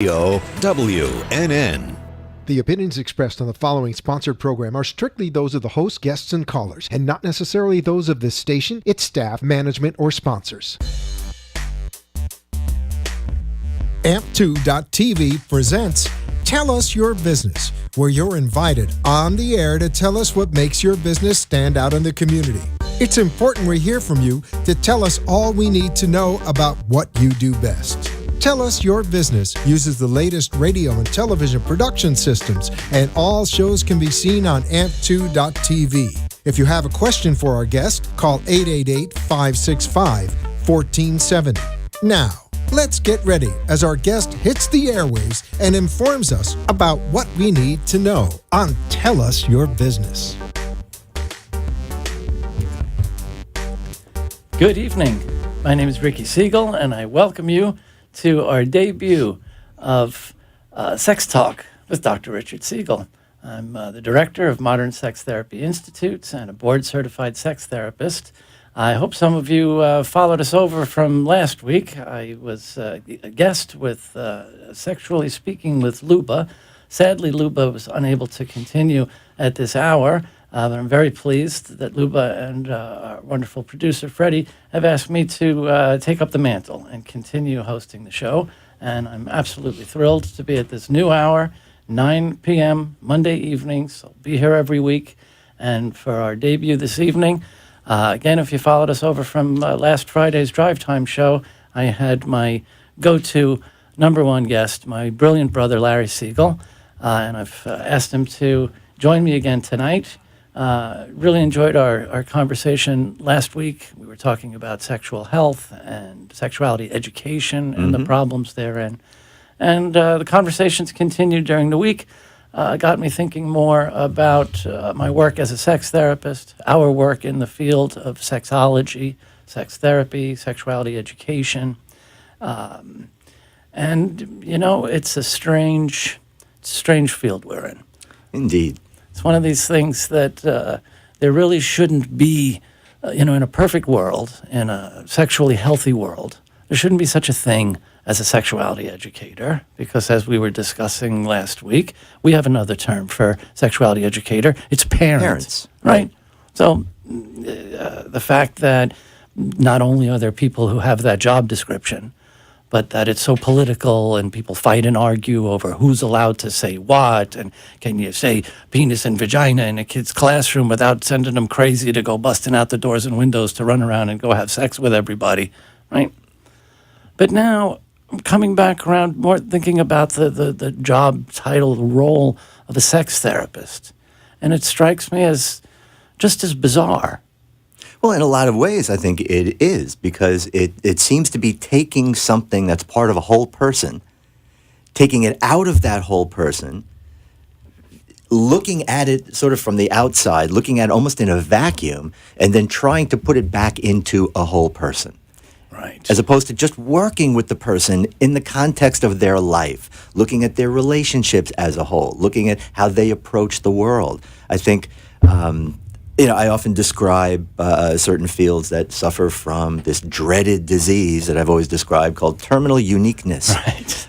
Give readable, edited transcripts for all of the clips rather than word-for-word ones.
WNN. The opinions expressed on the following sponsored program are strictly those of the host, guests, and callers, and not necessarily those of this station, its staff, management, or sponsors. AMP2.tv presents Tell Us Your Business, where you're invited on the air to tell us what makes your business stand out in the community. It's important we hear from you to tell us all we need to know about what you do best. Tell Us Your Business uses the latest radio and television production systems, and all shows can be seen on AMP2.tv. If you have a question for our guest, call 888-565-1470. Now, let's get ready as our guest hits the airwaves and informs us about what we need to know on Tell Us Your Business. Good evening. My name is Ricky Siegel, and I welcome you to our debut of Sex Talk with Dr. Richard Siegel. I'm the director of Modern Sex Therapy Institutes and a board-certified sex therapist. I hope some of you followed us over from last week. I was a guest with Sexually Speaking with Luba. Sadly, Luba was unable to continue at this hour, but I'm very pleased that Luba and our wonderful producer, Freddie, have asked me to take up the mantle and continue hosting the show. And I'm absolutely thrilled to be at this new hour, 9 p.m. Monday evenings. I'll be here every week. And for our debut this evening, again, if you followed us over from last Friday's Drive Time show, I had my go-to number one guest, my brilliant brother, Larry Siegel. And I've asked him to join me again tonight. Really enjoyed our conversation last week. We were talking about sexual health and sexuality education and the problems therein. And the conversations continued during the week. Got me thinking more about my work as a sex therapist, our work in the field of sexology, sex therapy, sexuality education. And, you know, it's a strange field we're in. Indeed. It's one of these things that there really shouldn't be, in a perfect world, in a sexually healthy world, there shouldn't be such a thing as a sexuality educator, because as we were discussing last week, we have another term for sexuality educator. It's parents. Right? So the fact that not only are there people who have that job description, but that it's so political and people fight and argue over who's allowed to say what, and can you say penis and vagina in a kid's classroom without sending them crazy to go busting out the doors and windows to run around and go have sex with everybody, right? But now, I'm coming back around more thinking about the job title, the role of a sex therapist, and it strikes me as just as bizarre. Well, in a lot of ways, I think it is, because it seems to be taking something that's part of a whole person, taking it out of that whole person, looking at it sort of from the outside, looking at it almost in a vacuum, and then trying to put it back into a whole person. Right. As opposed to just working with the person in the context of their life, looking at their relationships as a whole, looking at how they approach the world. I think... I often describe certain fields that suffer from this dreaded disease that I've always described called terminal uniqueness. Right.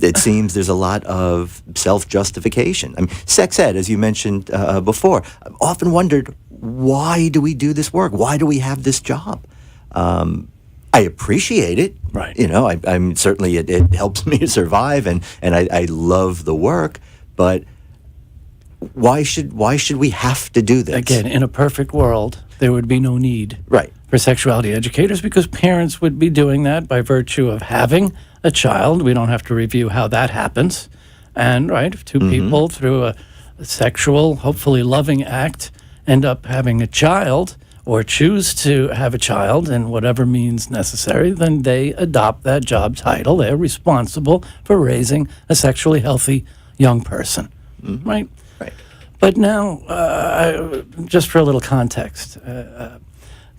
It seems there's a lot of self-justification. I mean, sex ed, as you mentioned before, I've often wondered, why do we do this work? Why do we have this job? I appreciate it. Right. I'm certainly, it helps me to survive, and I love the work, but... Why should we have to do this? Again, in a perfect world, there would be no need right. for sexuality educators, because parents would be doing that by virtue of having a child. We don't have to review how that happens. And, right, if two people through a sexual, hopefully loving act end up having a child or choose to have a child in whatever means necessary, then they adopt that job title. They're responsible for raising a sexually healthy young person, right? Right. But now, just for a little context,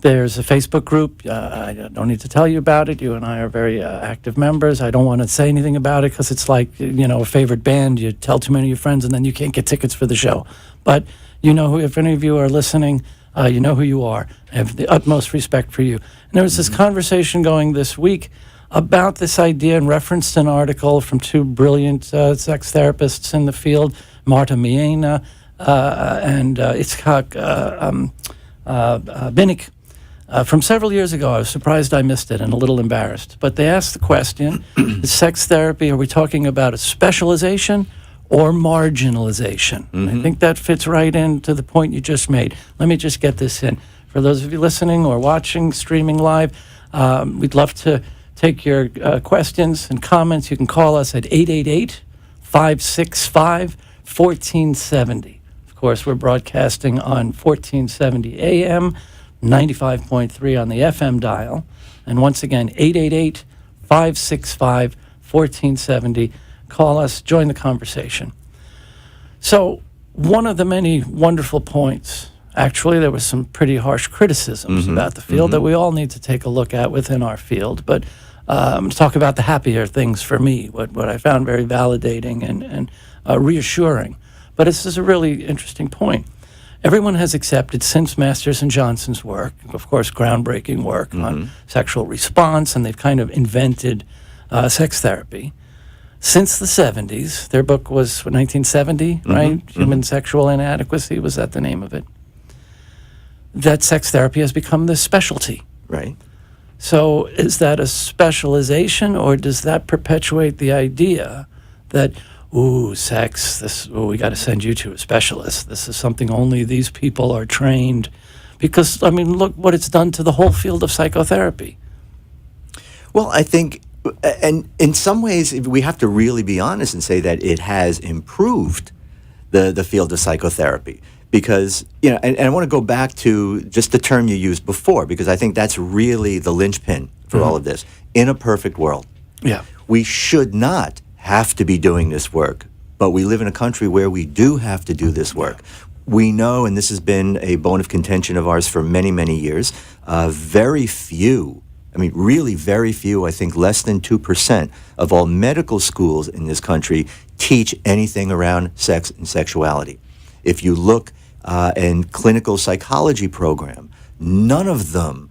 there's a Facebook group. I don't need to tell you about it. You and I are very active members. I don't want to say anything about it because it's like, a favorite band. You tell too many of your friends and then you can't get tickets for the show. But if any of you are listening, you know who you are. I have the utmost respect for you. And there was this conversation going this week about this idea and referenced an article from two brilliant sex therapists in the field, Marta Miena and Itzhak Binnick, from several years ago. I was surprised I missed it and a little embarrassed. But they asked the question, is sex therapy, are we talking about a specialization or marginalization? I think that fits right into the point you just made. Let me just get this in. For those of you listening or watching, streaming live, we'd love to take your questions and comments. You can call us at 888-565-1470. Of course, we're broadcasting on 1470 AM, 95.3 on the FM dial. And once again, 888-565-1470. Call us, join the conversation. So one of the many wonderful points, actually, there was some pretty harsh criticisms about the field that we all need to take a look at within our field. But I'm going to talk about the happier things for me, what I found very validating and reassuring. But this is a really interesting point. Everyone has accepted since Masters and Johnson's work, of course, groundbreaking work on sexual response, and they've kind of invented sex therapy. Since the 70s, their book was 1970, right? Human Sexual Inadequacy, was that the name of it? That sex therapy has become the specialty. Right. So is that a specialization, or does that perpetuate the idea that, ooh, sex, we got to send you to a specialist. This is something only these people are trained. Because, I mean, look what it's done to the whole field of psychotherapy. Well, I think, and in some ways, we have to really be honest and say that it has improved the field of psychotherapy. Because, you know, and I want to go back to just the term you used before, because I think that's really the linchpin for all of this. In a perfect world, we should not have to be doing this work, but we live in a country where we do have to do this work. We know, and this has been a bone of contention of ours for many, many years, very few, I mean, really very few, I think less than 2% of all medical schools in this country teach anything around sex and sexuality. If you look in clinical psychology program, none of them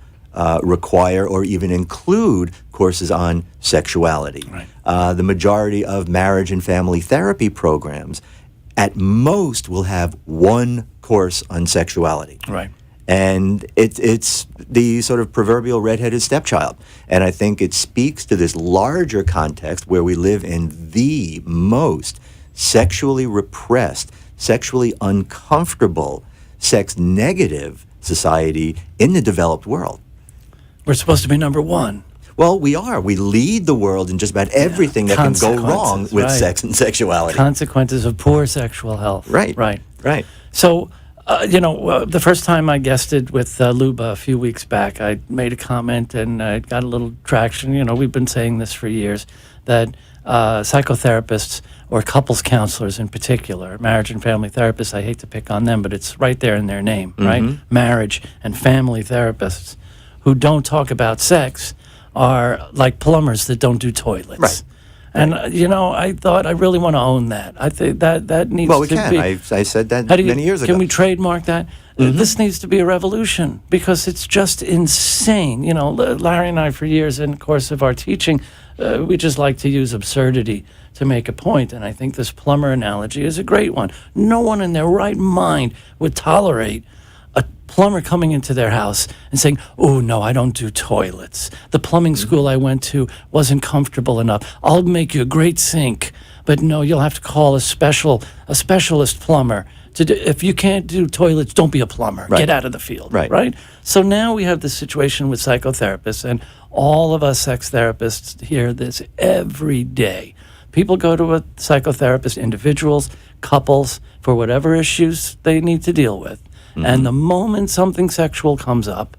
require or even include courses on sexuality. Right. The majority of marriage and family therapy programs at most will have one course on sexuality. Right. And it's the sort of proverbial redheaded stepchild. And I think it speaks to this larger context where we live in the most sexually repressed, sexually uncomfortable, sex-negative society in the developed world. We're supposed to be number one. Well, we are. We lead the world in just about everything that can go wrong with sex and sexuality. Consequences of poor sexual health. Right. Right. Right. So, the first time I guested with Luba a few weeks back, I made a comment and it got a little traction. You know, we've been saying this for years, that psychotherapists or couples counselors in particular, marriage and family therapists, I hate to pick on them, but it's right there in their name, right? Marriage and family therapists who don't talk about sex are like plumbers that don't do toilets. Right. And, I thought I really want to own that. I think that needs to be... Well, we can. I said that many years ago. Can we trademark that? This needs to be a revolution because it's just insane. You know, Larry and I, for years in the course of our teaching, we just like to use absurdity to make a point. And I think this plumber analogy is a great one. No one in their right mind would tolerate a plumber coming into their house and saying, oh, no, I don't do toilets. The plumbing school I went to wasn't comfortable enough. I'll make you a great sink, but no, you'll have to call a specialist plumber. If you can't do toilets, don't be a plumber. Right. Get out of the field. Right. So now we have this situation with psychotherapists, and all of us sex therapists hear this every day. People go to a psychotherapist, individuals, couples, for whatever issues they need to deal with. And the moment something sexual comes up,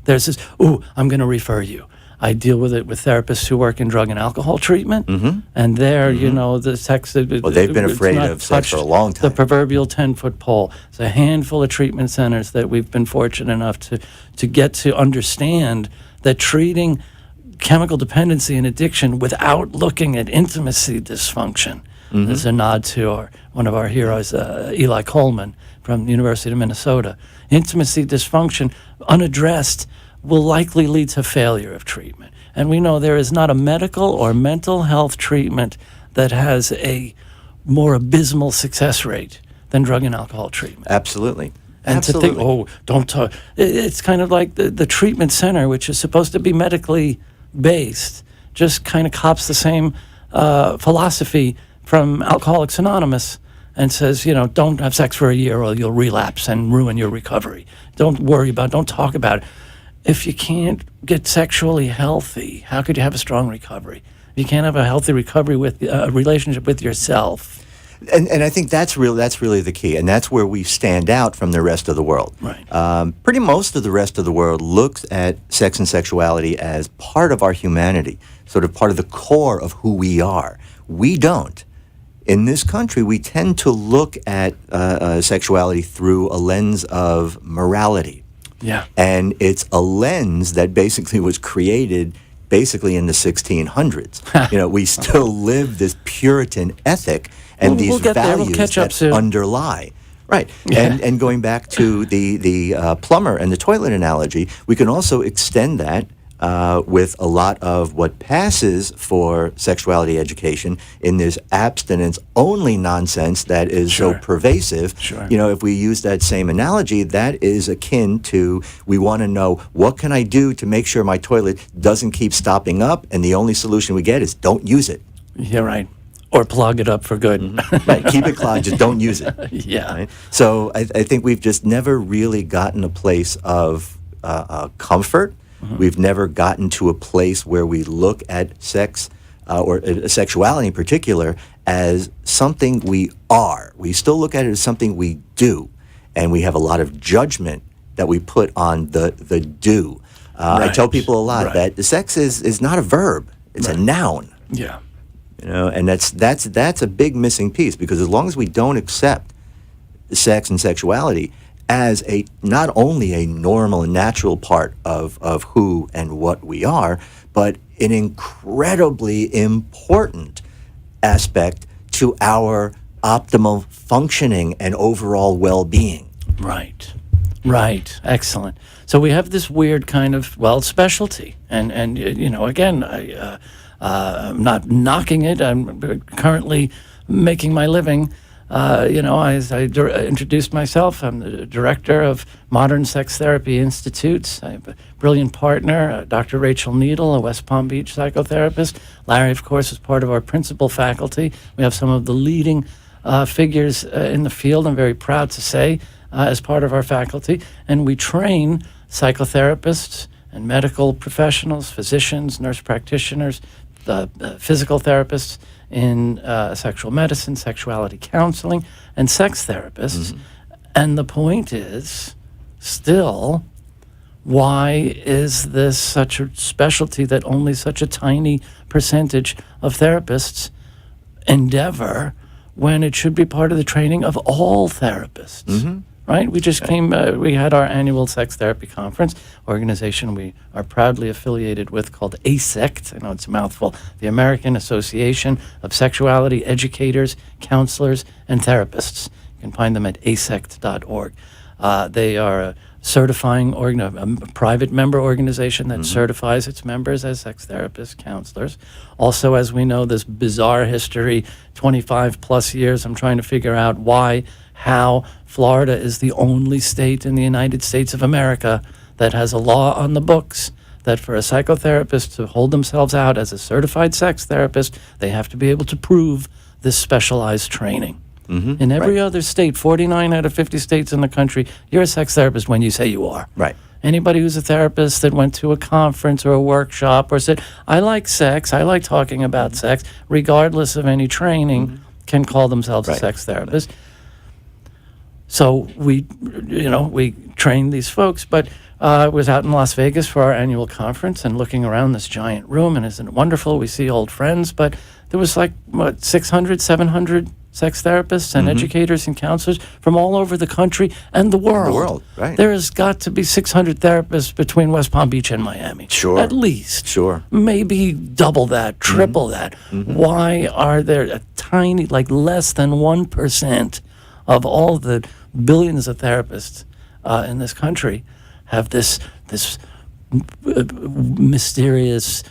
there's this, ooh, I'm going to refer you. I deal with it with therapists who work in drug and alcohol treatment. And there, the sex... Well, they've been afraid of sex for a long time. The proverbial 10-foot pole. It's a handful of treatment centers that we've been fortunate enough to get to understand that treating chemical dependency and addiction without looking at intimacy dysfunction. There's a nod to one of our heroes, Eli Coleman, from the University of Minnesota. Intimacy dysfunction, unaddressed, will likely lead to failure of treatment. And we know there is not a medical or mental health treatment that has a more abysmal success rate than drug and alcohol treatment. Absolutely. And Absolutely. to think, oh, don't talk. It's kind of like the treatment center, which is supposed to be medically based, just kind of cops the same philosophy from Alcoholics Anonymous and says, don't have sex for a year or you'll relapse and ruin your recovery. Don't worry about it. Don't talk about it. If you can't get sexually healthy, how could you have a strong recovery? If you can't have a healthy recovery with a relationship with yourself. And I think that's really the key, and that's where we stand out from the rest of the world. Right. Pretty most of the rest of the world looks at sex and sexuality as part of our humanity, sort of part of the core of who we are. We don't. In this country, we tend to look at sexuality through a lens of morality. Yeah. And it's a lens that basically was created basically in the 1600s. We still live this Puritan ethic and We'll these get there. We'll values catch up that soon. underlie. Right. Yeah. And going back to the plumber and the toilet analogy, we can also extend that with a lot of what passes for sexuality education in this abstinence-only nonsense that is so Sure. pervasive. Sure. If we use that same analogy, that is akin to, we want to know, what can I do to make sure my toilet doesn't keep stopping up? And the only solution we get is don't use it. You're right. Or plug it up for good. Right, keep it clogged, just don't use it. Yeah. Right? So I think we've just never really gotten a place of comfort. We've never gotten to a place where we look at sex or sexuality in particular as something we are. We still look at it as something we do, and we have a lot of judgment that we put on the do. I Right. tell people a lot Right. that the sex is not a verb; it's a noun. Yeah. And that's a big missing piece, because as long as we don't accept sex and sexuality as not only a normal and natural part of who and what we are, but an incredibly important aspect to our optimal functioning and overall well-being. Right. Right. Excellent. So we have this weird kind of, specialty. And again, I'm not knocking it. I'm currently making my living. As I introduced myself, I'm the director of Modern Sex Therapy Institutes. I have a brilliant partner, Dr. Rachel Needle, a West Palm Beach psychotherapist. Larry, of course, is part of our principal faculty. We have some of the leading figures in the field, I'm very proud to say, as part of our faculty. And we train psychotherapists and medical professionals, physicians, nurse practitioners, physical therapists in sexual medicine, sexuality counseling, and sex therapists. And the point is, still, why is this such a specialty that only such a tiny percentage of therapists endeavor when it should be part of the training of all therapists? Right? We just we had our annual sex therapy conference, organization we are proudly affiliated with called ASECT. I know it's a mouthful. The American Association of Sexuality Educators, Counselors, and Therapists. You can find them at asect.org. They are a certifying a private member organization that certifies its members as sex therapists, counselors. Also, as we know, this bizarre history, 25 plus years, I'm trying to figure out how Florida is the only state in the United States of America that has a law on the books that for a psychotherapist to hold themselves out as a certified sex therapist, they have to be able to prove this specialized training. In every other state, 49 out of 50 states in the country, you're a sex therapist when you say you are. Right. Anybody who's a therapist that went to a conference or a workshop or said, I like sex, I like talking about sex, regardless of any training, can call themselves a sex therapist. So we trained these folks, but I was out in Las Vegas for our annual conference and looking around this giant room, and isn't it wonderful? We see old friends, but there was 600, 700 sex therapists and educators and counselors from all over the country and the world. The world, right. There has got to be 600 therapists between West Palm Beach and Miami. Sure. At least. Sure. Maybe double that, triple that. Why are there a tiny, less than 1% of all the billions of therapists in this country have this mysterious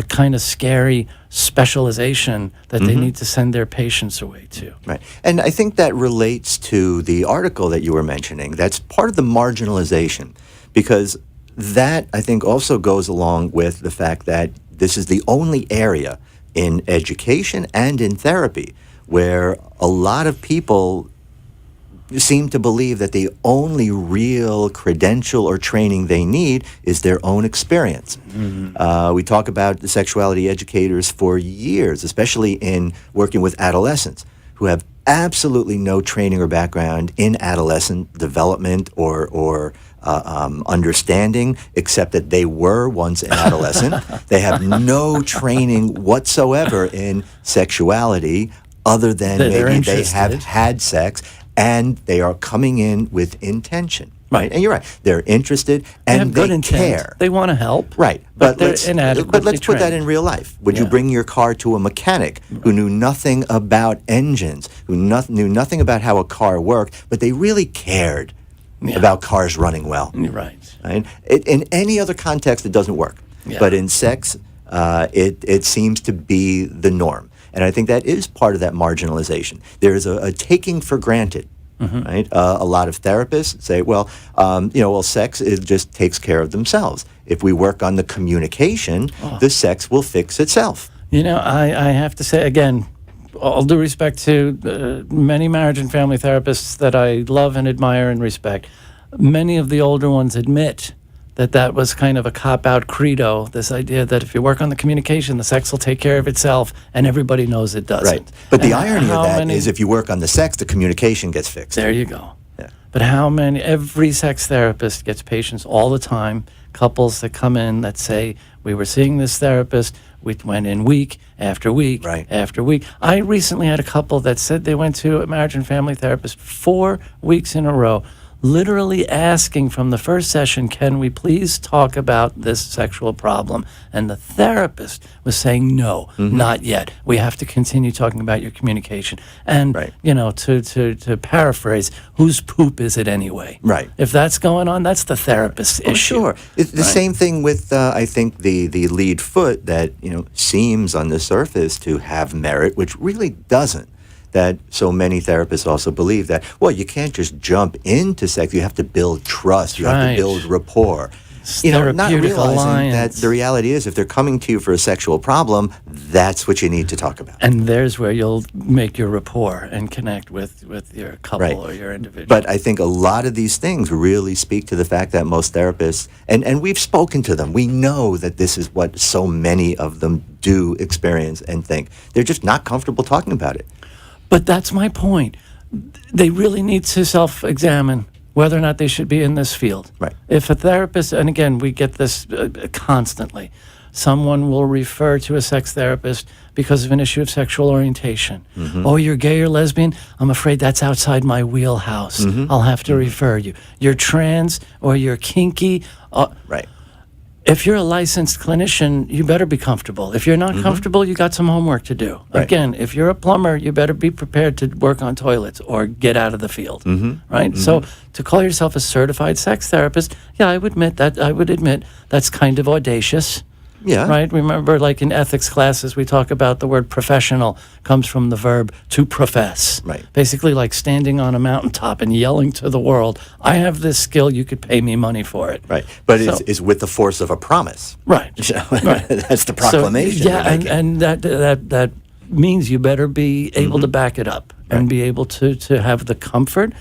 kind of scary specialization that they need to send their patients away to. Right. And I think that relates to the article that you were mentioning. That's part of the marginalization, because that, I think, also goes along with the fact that this is the only area in education and in therapy where a lot of people seem to believe that the only real credential or training they need is their own experience. We talk about the sexuality educators for years, especially in working with adolescents who have absolutely no training or background in adolescent development or understanding, except that they were once an adolescent. They have no training whatsoever in sexuality other than maybe they have had sex, and they are coming in with intention. Right. And you're right. They're interested and they care. They want to help. Right. But let's put that in real life. Would you bring your car to a mechanic who knew nothing about engines, who knew nothing about how a car worked, but they really cared about cars running well? Right. In any other context, it doesn't work. But in sex, it seems to be the norm. And I think that is part of that marginalization. There is a taking for granted. Right? A lot of therapists say, well, sex, it just takes care of themselves. If we work on the communication, the sex will fix itself. I have to say, again, all due respect to many marriage and family therapists that I love and admire and respect, many of the older ones admit that was kind of a cop-out credo, this idea that if you work on the communication, the sex will take care of itself, and everybody knows it doesn't. Right. But the irony of that is if you work on the sex, the communication gets fixed. There you go. Yeah. But every sex therapist gets patients all the time, couples that come in that say, we were seeing this therapist, we went in week after week after week. I recently had a couple that said they went to a marriage and family therapist 4 weeks in a row, literally asking from the first session, can we please talk about this sexual problem? And the therapist was saying, no, not yet. We have to continue talking about your communication. And, to paraphrase, whose poop is it anyway? Right. If that's going on, that's the therapist's issue. Sure. It's the same thing with, I think, the lead foot that, seems on the surface to have merit, which really doesn't. That so many therapists also believe that, well, you can't just jump into sex. You have to build trust. You have to build rapport. Not realizing that the reality is if they're coming to you for a sexual problem, that's what you need to talk about. And there's where you'll make your rapport and connect with your couple or your individual. But I think a lot of these things really speak to the fact that most therapists, and we've spoken to them, we know that this is what so many of them do experience and think. They're just not comfortable talking about it. But that's my point. They really need to self-examine whether or not they should be in this field. Right. If a therapist, and again, we get this constantly, someone will refer to a sex therapist because of an issue of sexual orientation. Oh, you're gay or lesbian? I'm afraid that's outside my wheelhouse. I'll have to refer you. You're trans or you're kinky. Right. If you're a licensed clinician, you better be comfortable. If you're not comfortable, you got some homework to do. Right. Again, if you're a plumber, you better be prepared to work on toilets or get out of the field. Right? So to call yourself a certified sex therapist, I would admit that's kind of audacious. Yeah. Right? Remember, like in ethics classes, we talk about the word professional comes from the verb to profess. Right. Basically like standing on a mountaintop and yelling to the world, I have this skill, you could pay me money for it. Right. But it's with the force of a promise. Right. Right. That's the proclamation. So, and that means you better be able to back it up and be able to have the comfort,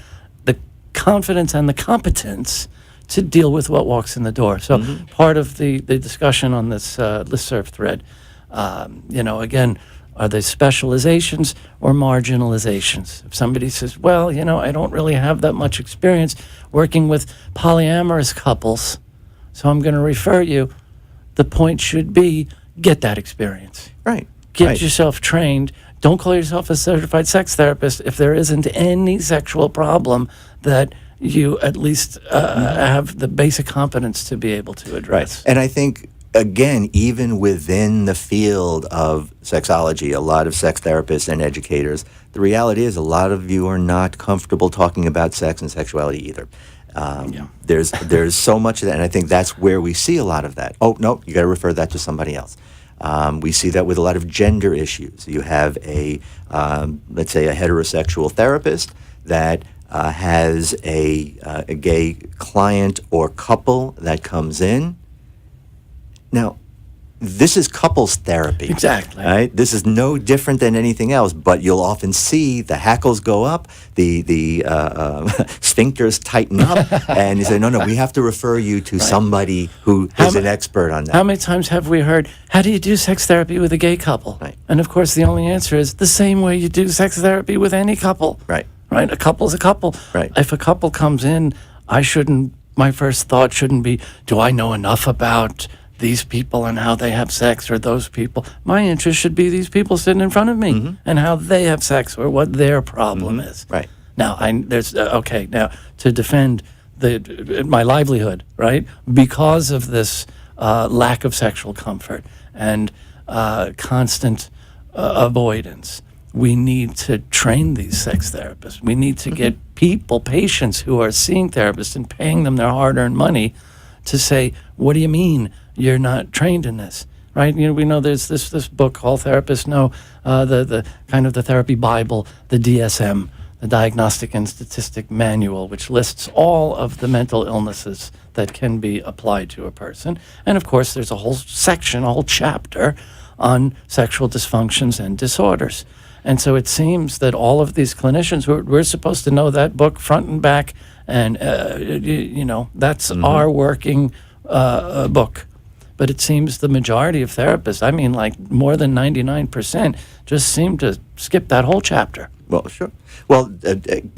the confidence, and the competence to deal with what walks in the door. So part of the discussion on this listserv thread, again, are they specializations or marginalizations? If somebody says, well, I don't really have that much experience working with polyamorous couples, so I'm going to refer you, the point should be get that experience. Right. Get yourself trained. Don't call yourself a certified sex therapist if there isn't any sexual problem that you at least have the basic competence to be able to address. And I think, again, even within the field of sexology, a lot of sex therapists and educators, the reality is a lot of you are not comfortable talking about sex and sexuality either. There's so much of that, and I think that's where we see a lot of that. Oh, no, you got to refer that to somebody else. We see that with a lot of gender issues. You have let's say, a heterosexual therapist that has a gay client or couple that comes in. Now, this is couples therapy. Exactly. Right? This is no different than anything else, but you'll often see the hackles go up, the sphincters tighten up, and you say, no, we have to refer you to somebody who is an expert on that. How many times have we heard, how do you do sex therapy with a gay couple? Right. And of course, the only answer is the same way you do sex therapy with any couple. Right. Right? A couple's a couple. Right. If a couple comes in, my first thought shouldn't be, do I know enough about these people and how they have sex, or those people? My interest should be these people sitting in front of me and how they have sex, or what their problem is. Right. Now, now to defend my livelihood, right? Because of this lack of sexual comfort and constant avoidance, we need to train these sex therapists. We need to get patients who are seeing therapists and paying them their hard-earned money to say, what do you mean you're not trained in this? Right? We know there's this book all therapists know, the kind of the therapy Bible, the DSM, the Diagnostic and Statistic Manual, which lists all of the mental illnesses that can be applied to a person. And of course, there's a whole section, a whole chapter on sexual dysfunctions and disorders. And so it seems that all of these clinicians, we're supposed to know that book front and back, and that's our working book. But it seems the majority of therapists, I mean, like more than 99%, just seem to skip that whole chapter. Well, sure. Well,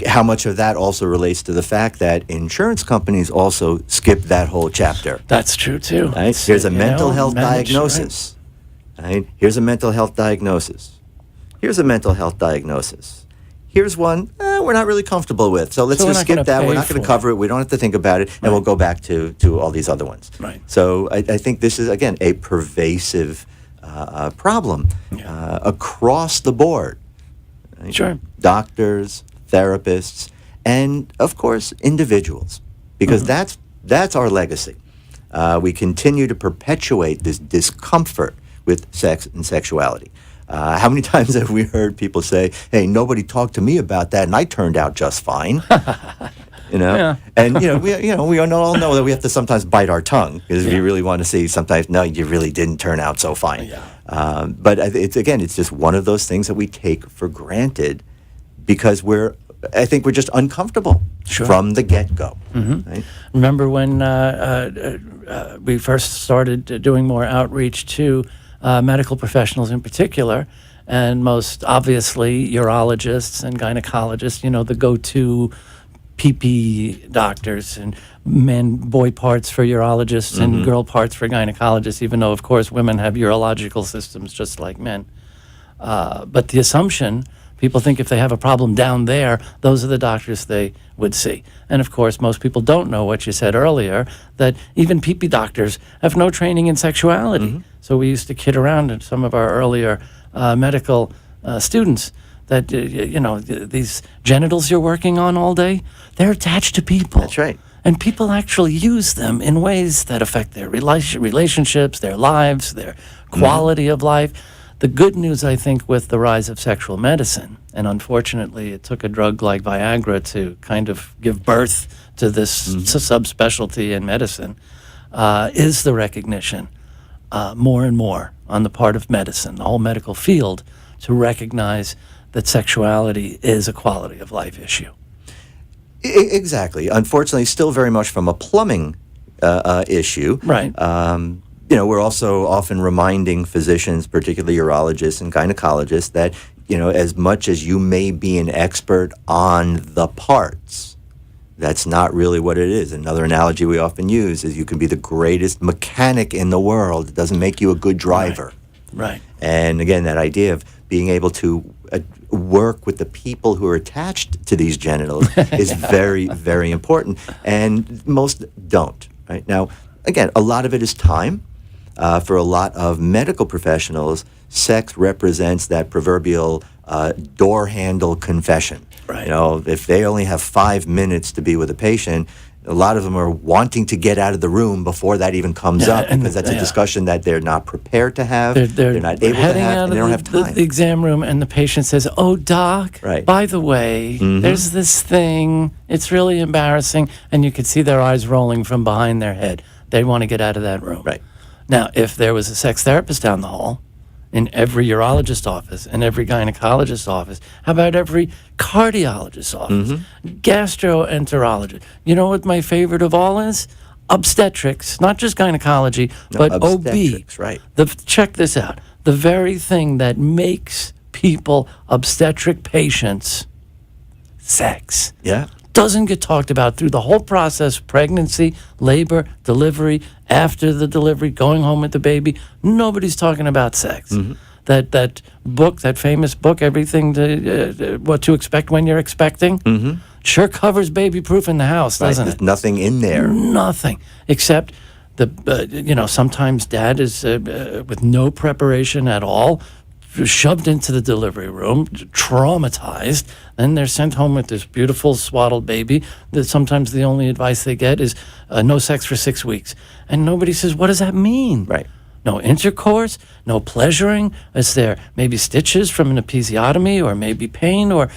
how much of that also relates to the fact that insurance companies also skip that whole chapter? That's true, too. Right? Here's a mental health diagnosis. Right? Here's a mental health diagnosis. Here's a mental health diagnosis. Here's one we're not really comfortable with. So let's just skip that. We're not going to cover it. We don't have to think about it. And we'll go back to all these other ones. Right. So I think this is, again, a pervasive problem across the board. Right? Sure. Doctors, therapists, and, of course, individuals. Because that's our legacy. We continue to perpetuate this discomfort with sex and sexuality. How many times have we heard people say, hey, nobody talked to me about that, and I turned out just fine? Yeah. And, we all know that we have to sometimes bite our tongue, because we really want to see sometimes, no, you really didn't turn out so fine. Yeah. But it's just one of those things that we take for granted because I think we're just uncomfortable from the get-go. Right? Remember when we first started doing more outreach to medical professionals in particular, and most obviously urologists and gynecologists, the go-to PP doctors, and boy parts for urologists and girl parts for gynecologists, even though, of course, women have urological systems just like men. But the assumption, people think if they have a problem down there, those are the doctors they would see. And of course, most people don't know what you said earlier, that even PP doctors have no training in sexuality. So we used to kid around in some of our earlier medical students that, these genitals you're working on all day, they're attached to people. That's right. And people actually use them in ways that affect their relationships, their lives, their quality of life. The good news, I think, with the rise of sexual medicine, and unfortunately it took a drug like Viagra to kind of give birth to this subspecialty in medicine, is the recognition more and more on the part of medicine, the whole medical field, to recognize that sexuality is a quality of life issue. Exactly. Unfortunately, still very much from a plumbing issue. Right. We're also often reminding physicians, particularly urologists and gynecologists, that, as much as you may be an expert on the parts, that's not really what it is. Another analogy we often use is you can be the greatest mechanic in the world. It doesn't make you a good driver. Right. And again, that idea of being able to work with the people who are attached to these genitals is very, very important. And most don't. Right? Now, again, a lot of it is time. For a lot of medical professionals, sex represents that proverbial door handle confession. Right. If they only have 5 minutes to be with a patient, A lot of them are wanting to get out of the room before that even comes Yeah, up, and- because that's a yeah. discussion that they're not prepared to have, They're not able to heading have, out and they of don't have time. the exam room, and the patient says, "Oh, doc, Right. by the way, there's this thing. It's really embarrassing," and you could see their eyes rolling from behind their head. They want to get out of that room. Right. Now, if there was a sex therapist down the hall, in every urologist office, in every gynecologist office, how about every cardiologist office, gastroenterologist? You know what my favorite of all is? Obstetrics, not just gynecology, but OB. obstetrics, right. Check this out. The very thing that makes people obstetric patients, sex, Yeah. doesn't get talked about through the whole process: pregnancy, labor, delivery, after the delivery, going home with the baby. Nobody's talking about sex. That book, that famous book, Everything What to Expect When You're Expecting, sure covers baby proof in the house, Right. doesn't There's it? nothing in there. Nothing except sometimes dad is with no preparation at all, shoved into the delivery room, traumatized. Then they're sent home with this beautiful swaddled baby. That sometimes the only advice they get is no sex for 6 weeks, and nobody says, what does that mean? Right. No intercourse, no pleasuring. Is there maybe stitches from an episiotomy, or maybe pain, or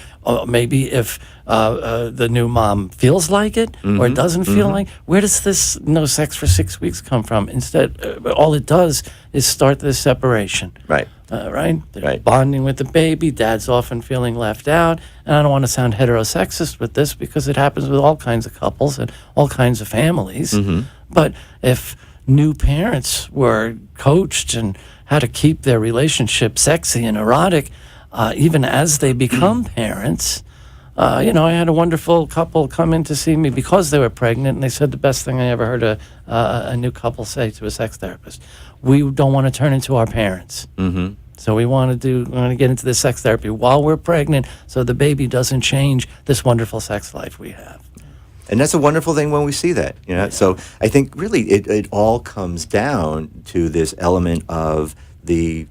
maybe if the new mom feels like it or doesn't feel like? Where does this no sex for 6 weeks come from? Instead, all it does is start this separation. Right. Right? They're Right. bonding with the baby. Dad's often feeling left out. And I don't want to sound heterosexist with this, because it happens with all kinds of couples and all kinds of families. But if new parents were coached and how to keep their relationship sexy and erotic, even as they become parents. I had a wonderful couple come in to see me because they were pregnant, and they said the best thing I ever heard a new couple say to a sex therapist: "We don't want to turn into our parents. So we want to get into this sex therapy while we're pregnant, so the baby doesn't change this wonderful sex life we have." And that's a wonderful thing when we see that, So I think really it all comes down to this element of the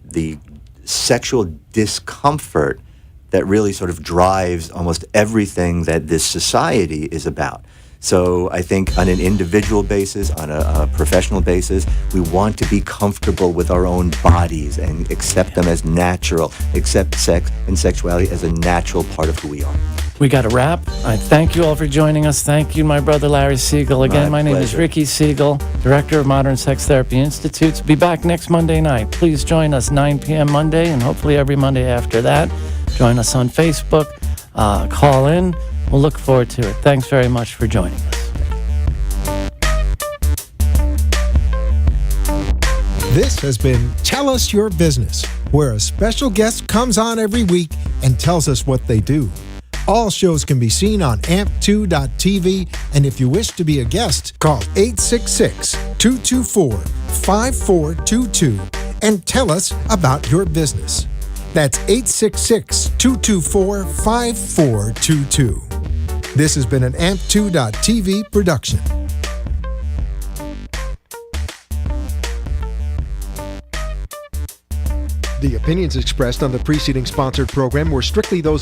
sexual discomfort that really sort of drives almost everything that this society is about. So I think on an individual basis, on a professional basis, we want to be comfortable with our own bodies and accept them as natural, accept sex and sexuality as a natural part of who we are. We got a wrap. I thank you all for joining us. Thank you, my brother Larry Siegel. Again, my name is pleasure. Ricky Siegel, Director of Modern Sex Therapy Institutes. Be back next Monday night. Please join us 9 p.m. Monday, and hopefully every Monday after that. Join us on Facebook. Call in. We'll look forward to it. Thanks very much for joining us. This has been Tell Us Your Business, where a special guest comes on every week and tells us what they do. All shows can be seen on amp2.tv, and if you wish to be a guest, call 866-224-5422 and tell us about your business. That's 866-224-5422. This has been an amp2.tv production. The opinions expressed on the preceding sponsored program were strictly those of